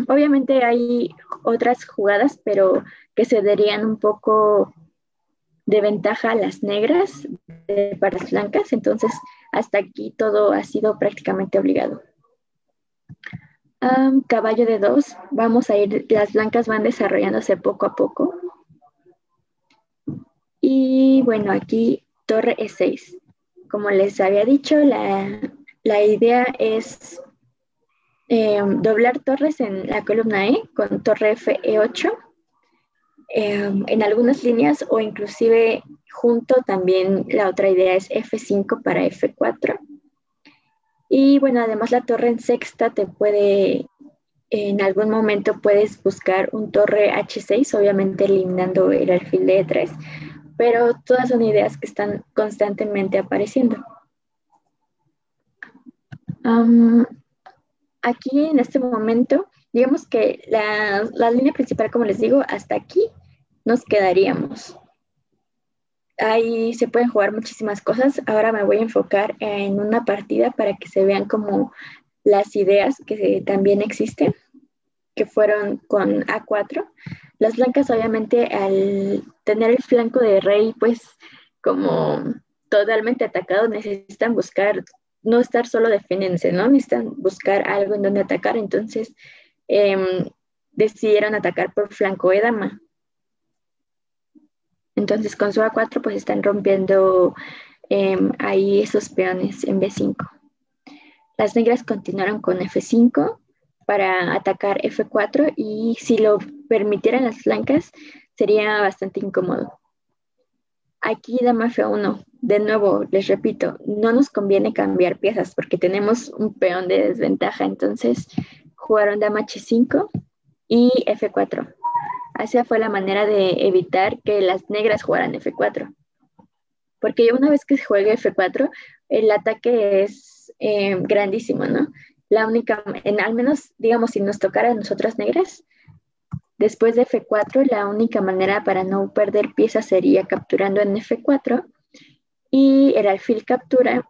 obviamente hay otras jugadas, pero que se darían un poco de ventaja a las negras para las blancas. Entonces, hasta aquí todo ha sido prácticamente obligado. Caballo de 2, vamos a ir, las blancas van desarrollándose poco a poco. Y bueno, aquí torre E6. Como les había dicho, la idea es doblar torres en la columna E con torre E8 en algunas líneas o inclusive junto también la otra idea es F5 para F4. Y bueno, además la torre en sexta te puede, en algún momento puedes buscar un torre H6, obviamente eliminando el alfil de E3, pero todas son ideas que están constantemente apareciendo. Aquí en este momento, digamos que la línea principal, como les digo, hasta aquí nos quedaríamos. Ahí se pueden jugar muchísimas cosas. Ahora me voy a enfocar en una partida para que se vean como las ideas que también existen, que fueron con A4. Las blancas obviamente al tener el flanco de rey pues como totalmente atacado necesitan buscar, no estar solo defendiéndose, ¿no? Necesitan buscar algo en donde atacar, entonces decidieron atacar por flanco de dama. Entonces con su A4 pues están rompiendo ahí esos peones en B5. Las negras continuaron con F5 para atacar F4 y si lo permitieran las blancas sería bastante incómodo. Aquí dama F1, de nuevo les repito, no nos conviene cambiar piezas porque tenemos un peón de desventaja, entonces jugaron dama H5 y F4. Esa fue la manera de evitar que las negras jugaran F4. Porque una vez que se juegue F4, el ataque es grandísimo, ¿no? La única, al menos, digamos, si nos tocara a nosotras negras, Después de F4, la única manera para no perder piezas sería capturando en F4 y el alfil captura,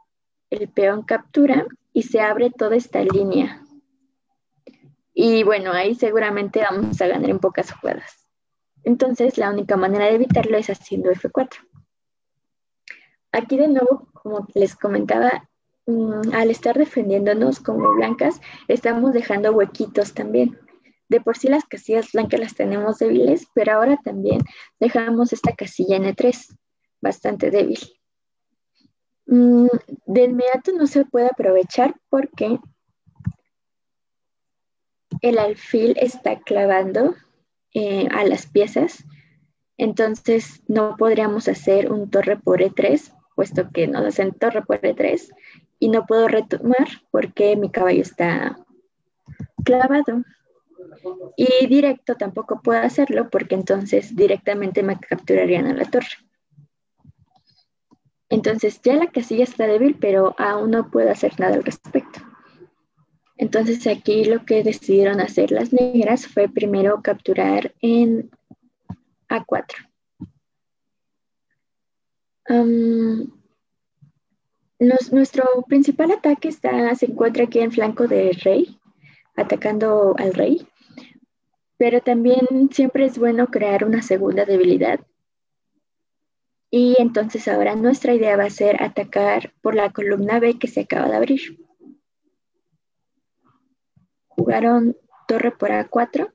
el peón captura y se abre toda esta línea. Y bueno, ahí seguramente vamos a ganar en pocas jugadas. Entonces, la única manera de evitarlo es haciendo F4. Aquí de nuevo, como les comentaba, al estar defendiéndonos como blancas, estamos dejando huequitos también. De por sí las casillas blancas las tenemos débiles, pero ahora también dejamos esta casilla N3, bastante débil. De inmediato no se puede aprovechar porque el alfil está clavando a las piezas, entonces no podríamos hacer un torre por E3, puesto que nos hacen torre por E3, y no puedo retomar porque mi caballo está clavado. Y directo tampoco puedo hacerlo porque entonces directamente me capturarían a la torre. Entonces ya la casilla está débil, pero aún no puedo hacer nada al respecto. Entonces aquí lo que decidieron hacer las negras fue primero capturar en A4. Nuestro principal ataque se encuentra aquí en flanco del rey, atacando al rey, pero también siempre es bueno crear una segunda debilidad. Y entonces ahora nuestra idea va a ser atacar por la columna B que se acaba de abrir. Jugaron torre por A4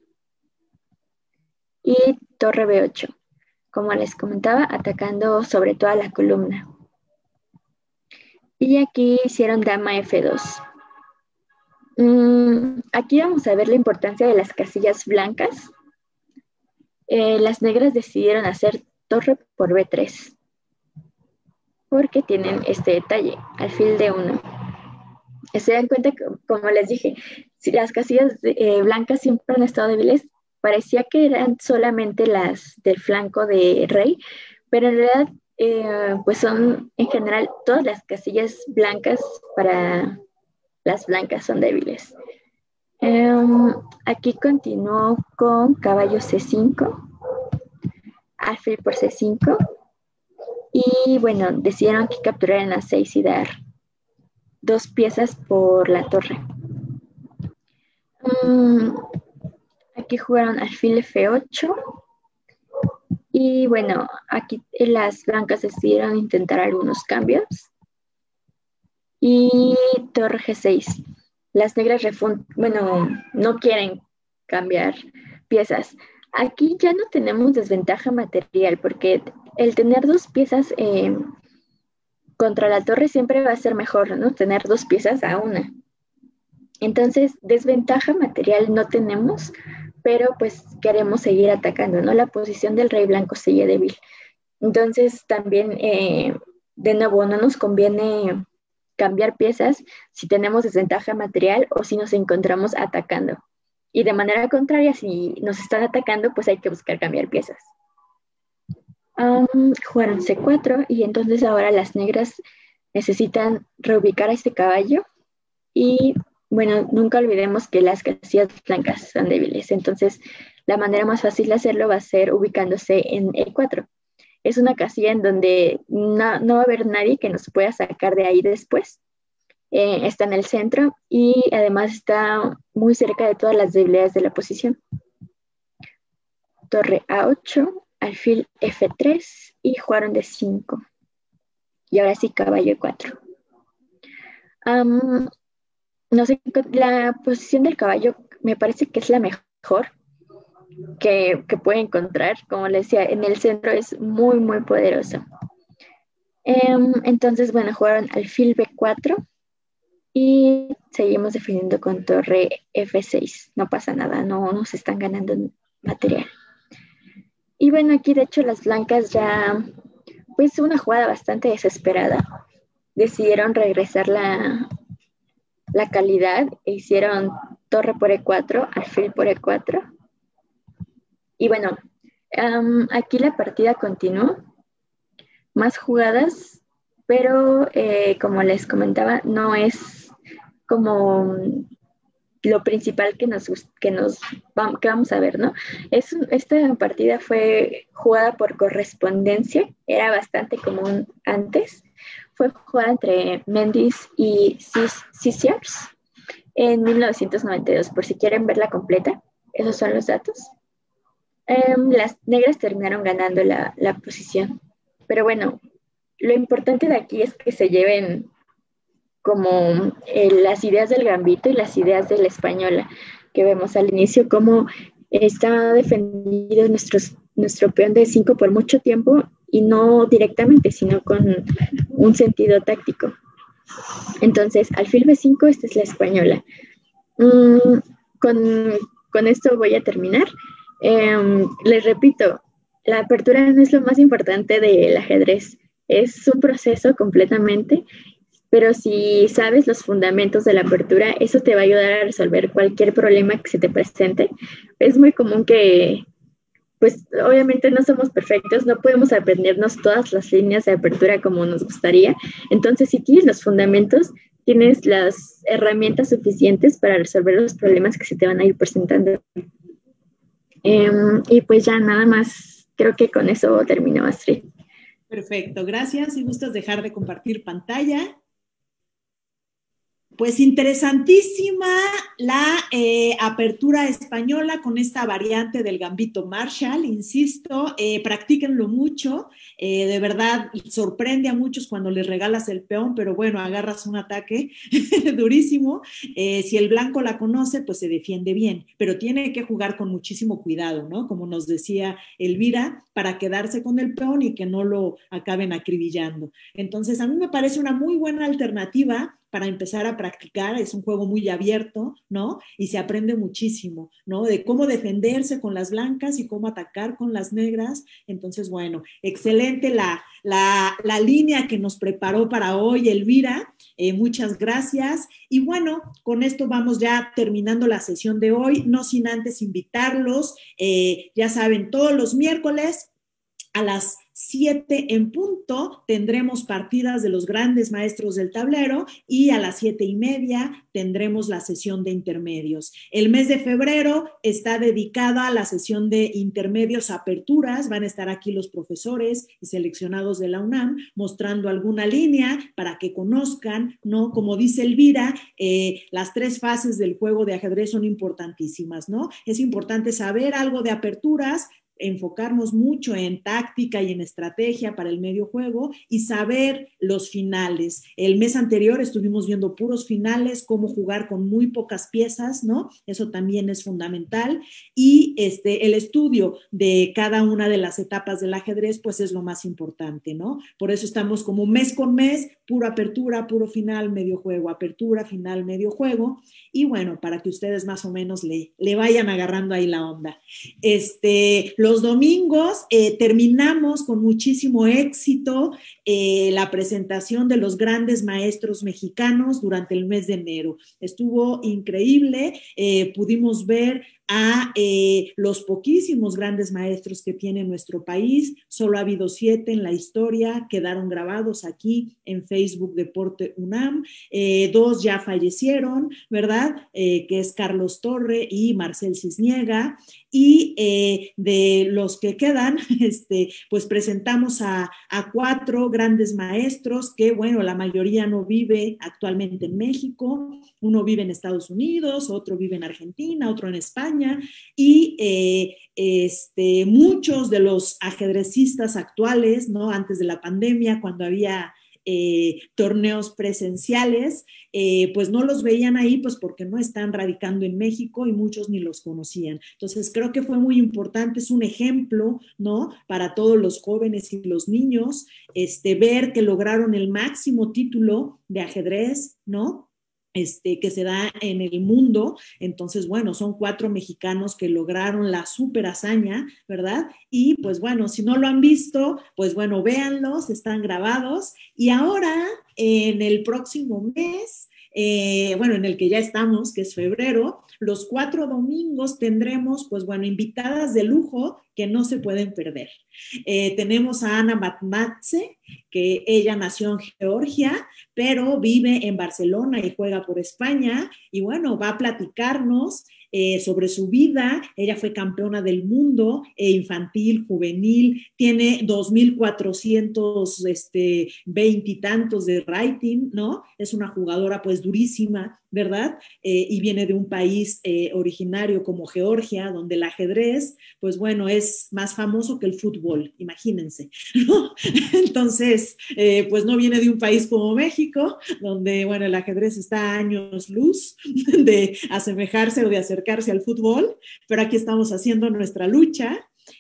y torre B8, como les comentaba, atacando sobre toda la columna. Y aquí hicieron dama F2. Aquí vamos a ver la importancia de las casillas blancas. Las negras decidieron hacer torre por B3, porque tienen este detalle, alfil D1. Se dan cuenta que, como les dije, si las casillas blancas siempre han estado débiles, parecía que eran solamente las del flanco de rey, pero en realidad pues son en general todas las casillas blancas para las blancas son débiles. Aquí continuó con caballo C5, alfil por C5, y bueno, decidieron aquí capturar en A6 y dar 2 piezas por la torre. Aquí jugaron alfil F8 y bueno, aquí las blancas decidieron intentar algunos cambios y torre G6. Las negras no quieren cambiar piezas. Aquí ya no tenemos desventaja material porque el tener 2 piezas contra la torre siempre va a ser mejor, ¿no? Tener 2 piezas a una. Entonces, desventaja material no tenemos, pero pues queremos seguir atacando, ¿no? La posición del rey blanco sigue débil. Entonces, también, de nuevo, no nos conviene cambiar piezas si tenemos desventaja material o si nos encontramos atacando. Y de manera contraria, si nos están atacando, pues hay que buscar cambiar piezas. Jugaron C4 y entonces ahora las negras necesitan reubicar a este caballo y bueno, nunca olvidemos que las casillas blancas son débiles, entonces la manera más fácil de hacerlo va a ser ubicándose en E4. Es una casilla en donde no va a haber nadie que nos pueda sacar de ahí después. Está en el centro y además está muy cerca de todas las debilidades de la posición. Torre A8, alfil F3 y jugaron D5. Y ahora sí, caballo E4. No sé, la posición del caballo me parece que es la mejor que puede encontrar. Como les decía, en el centro es muy, muy poderoso. Entonces, bueno, jugaron alfil B4 y seguimos defendiendo con torre F6. No pasa nada, no nos están ganando material. Y bueno, aquí de hecho las blancas ya, pues una jugada bastante desesperada. Decidieron regresar la calidad e hicieron torre por E4, alfil por E4. Y bueno, aquí la partida continuó. Más jugadas, pero como les comentaba, no es como lo principal que vamos a ver, ¿no? Esta partida fue jugada por correspondencia, era bastante común antes. Fue jugada entre Mendes y Ciciars en 1992, por si quieren verla completa. Esos son los datos. Las negras terminaron ganando la posición. Pero bueno, lo importante de aquí es que se lleven como las ideas del gambito y las ideas de la española, que vemos al inicio, cómo está defendido nuestro peón de 5 por mucho tiempo y no directamente, sino con un sentido táctico. Entonces, alfil B5, esta es la española. Con esto voy a terminar. Les repito, la apertura no es lo más importante del ajedrez, es un proceso completamente, pero si sabes los fundamentos de la apertura, eso te va a ayudar a resolver cualquier problema que se te presente. Es muy común que, pues obviamente no somos perfectos, no podemos aprendernos todas las líneas de apertura como nos gustaría. Entonces, si tienes los fundamentos, tienes las herramientas suficientes para resolver los problemas que se te van a ir presentando. Y pues ya nada más, creo que con eso terminó, Astrid. Perfecto, gracias. Si gustas dejar de compartir pantalla. Pues interesantísima la apertura española con esta variante del gambito Marshall, insisto, practíquenlo mucho, de verdad sorprende a muchos cuando les regalas el peón, pero bueno, agarras un ataque durísimo, si el blanco la conoce, pues se defiende bien, pero tiene que jugar con muchísimo cuidado, ¿no? Como nos decía Elvira, para quedarse con el peón y que no lo acaben acribillando. Entonces, a mí me parece una muy buena alternativa para empezar a practicar, es un juego muy abierto, ¿no? Y se aprende muchísimo, ¿no? De cómo defenderse con las blancas y cómo atacar con las negras. Entonces, bueno, excelente la línea que nos preparó para hoy, Elvira. Muchas gracias. Y bueno, con esto vamos ya terminando la sesión de hoy, no sin antes invitarlos, ya saben, todos los miércoles a las 7 en punto tendremos partidas de los grandes maestros del tablero y a las 7:30 tendremos la sesión de intermedios. El mes de febrero está dedicada a la sesión de intermedios aperturas. Van a estar aquí los profesores y seleccionados de la UNAM mostrando alguna línea para que conozcan, ¿no? Como dice Elvira, las 3 fases del juego de ajedrez son importantísimas, ¿no? Es importante saber algo de aperturas, enfocarnos mucho en táctica y en estrategia para el medio juego y saber los finales. El mes anterior estuvimos viendo puros finales, cómo jugar con muy pocas piezas, ¿no? Eso también es fundamental. Y el estudio de cada una de las etapas del ajedrez, pues es lo más importante, ¿no? Por eso estamos como mes con mes, puro apertura, puro final, medio juego, apertura, final, medio juego. Y bueno, para que ustedes más o menos le vayan agarrando ahí la onda. Los domingos terminamos con muchísimo éxito la presentación de los grandes maestros mexicanos durante el mes de enero. Estuvo increíble, pudimos ver a los poquísimos grandes maestros que tiene nuestro país. Solo ha habido 7 en la historia, quedaron grabados aquí en Facebook Deporte UNAM. 2 ya fallecieron, ¿verdad? Que es Carlos Torre y Marcel Cisniega. Y de los que quedan, pues presentamos a 4 grandes maestros que, bueno, la mayoría no vive actualmente en México. Uno vive en Estados Unidos, otro vive en Argentina, otro en España, y muchos de los ajedrecistas actuales, ¿no? Antes de la pandemia, cuando había torneos presenciales, pues no los veían ahí, pues porque no están radicando en México y muchos ni los conocían. Entonces creo que fue muy importante, es un ejemplo, ¿no? Para todos los jóvenes y los niños, ver que lograron el máximo título de ajedrez, ¿no? Que se da en el mundo. Entonces, bueno, son 4 mexicanos que lograron la super hazaña, ¿verdad? Y pues bueno, si no lo han visto, pues bueno, véanlos, están grabados. Y ahora, en el próximo mes, bueno, en el que ya estamos, que es febrero, los 4 domingos tendremos, pues bueno, invitadas de lujo que no se pueden perder. Tenemos a Ana Batmatze, que ella nació en Georgia, pero vive en Barcelona y juega por España. Y bueno, va a platicarnos sobre su vida. Ella fue campeona del mundo infantil, juvenil, tiene 2,400 veintitantos de rating, ¿no? Es una jugadora pues durísima, ¿verdad? Y viene de un país originario como Georgia, donde el ajedrez, pues bueno, es más famoso que el fútbol, imagínense, ¿no? Entonces, pues no viene de un país como México, donde, bueno, el ajedrez está a años luz de asemejarse o de acercarse al fútbol, pero aquí estamos haciendo nuestra lucha.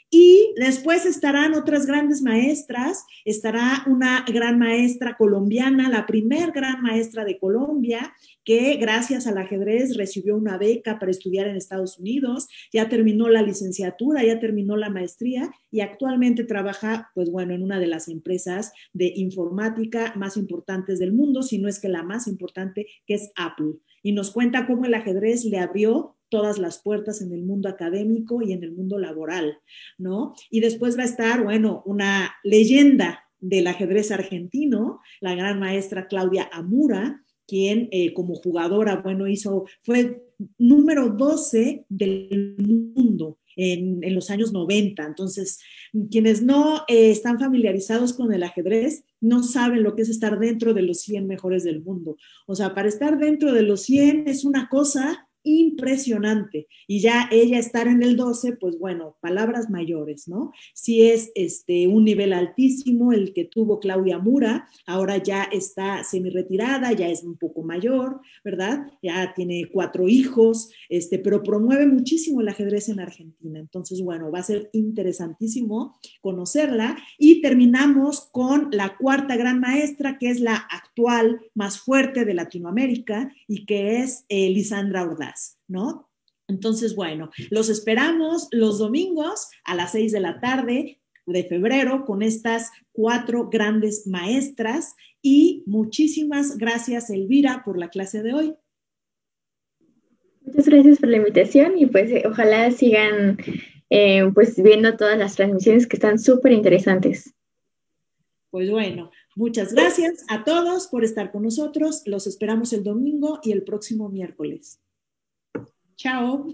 Y después estarán otras grandes maestras, estará una gran maestra colombiana, la primer gran maestra de Colombia, que gracias al ajedrez recibió una beca para estudiar en Estados Unidos, ya terminó la licenciatura, ya terminó la maestría y actualmente trabaja, pues bueno, en una de las empresas de informática más importantes del mundo, si no es que la más importante, que es Apple. Y nos cuenta cómo el ajedrez le abrió todas las puertas en el mundo académico y en el mundo laboral, ¿no? Y después va a estar, bueno, una leyenda del ajedrez argentino, la gran maestra Claudia Amura, quien como jugadora, bueno, fue número 12 del mundo en los años 90. Entonces, quienes no están familiarizados con el ajedrez no saben lo que es estar dentro de los 100 mejores del mundo. O sea, para estar dentro de los 100 es una cosa impresionante. Y ya ella estar en el 12, pues bueno, palabras mayores, ¿no? Sí es un nivel altísimo el que tuvo Claudia Mura, ahora ya está semi-retirada, ya es un poco mayor, ¿verdad? Ya tiene 4 hijos, pero promueve muchísimo el ajedrez en Argentina. Entonces, bueno, va a ser interesantísimo conocerla. Y terminamos con la cuarta gran maestra, que es la actual más fuerte de Latinoamérica y que es Lisandra Ordaz, ¿no? Entonces, bueno, los esperamos los domingos a las 6 de la tarde de febrero con estas 4 grandes maestras y muchísimas gracias, Elvira, por la clase de hoy. Muchas gracias por la invitación y pues ojalá sigan pues viendo todas las transmisiones que están súper interesantes. Pues bueno, muchas gracias a todos por estar con nosotros. Los esperamos el domingo y el próximo miércoles. Chao.